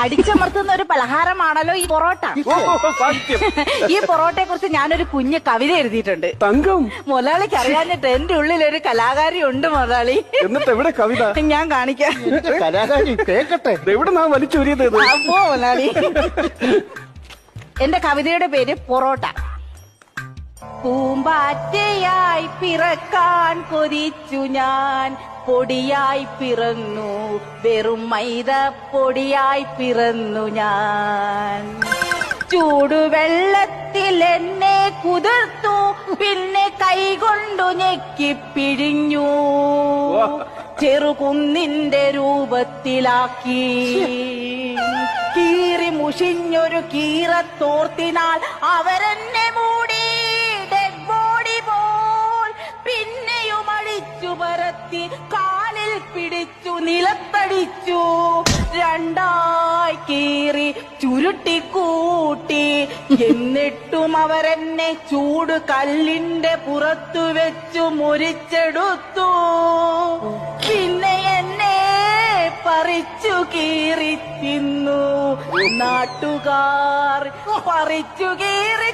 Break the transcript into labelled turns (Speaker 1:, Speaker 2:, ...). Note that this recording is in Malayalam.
Speaker 1: അടിച്ചമർത്തുന്ന ഒരു പലഹാരമാണല്ലോ ഈ പൊറോട്ട. ഈ പൊറോട്ടയെ കുറിച്ച് ഞാനൊരു കുഞ്ഞ് കവിത എഴുതിയിട്ടുണ്ട്.
Speaker 2: തങ്കം,
Speaker 1: മുതലാളിക്ക് അറിയാഞ്ഞിട്ട് എന്റെ ഉള്ളിൽ ഒരു കലാകാരി ഉണ്ട് മുതലാളി.
Speaker 2: എന്നിട്ട് എവിടെ കവിത?
Speaker 1: ഞാൻ കാണിക്കാം.
Speaker 3: കലാകാരി കേക്കട്ടെ.
Speaker 2: എവിടെ നാ വലിച്ചൂരിയത്?
Speaker 1: അപ്പോ മുതലാളി, എന്റെ കവിതയുടെ പേര് പൊറോട്ട. പൂമ്പാറ്റയായി പിറക്കാൻ കൊതിച്ചു ഞാൻ, പൊടിയായി പിറന്നു, വെറും മൈദ പൊടിയായി പിറന്നു ഞാൻ. ചൂടുവെള്ളത്തിൽ എന്നെ കുതിർത്തു, പിന്നെ കൈകൊണ്ടു ഞെക്കിപ്പിഴിഞ്ഞു, ചെറുകുന്നിന്റെ രൂപത്തിലാക്കി. കീറി മുഷിഞ്ഞൊരു കീറത്തോർത്തിനാൽ അവരെന്നെ മൂടി, ഡെഡ് ബോഡി പോൽ. പിന്നെയും അഴിച്ചു പരത്തി കാലിൽ പിടിച്ചു നിലത്തടിച്ചു, രണ്ടായി കീറി ചുരുട്ടിക്കൂട്ടി. എന്നിട്ടും അവരെന്നെ ചൂട് കല്ലിന്റെ പുറത്തു വെച്ചു മുറിച്ചെടുത്തു. പിന്നെ എന്നെ പറിച്ചു കീറി തിന്നു, നാട്ടുകാർ പറിച്ചു കീറി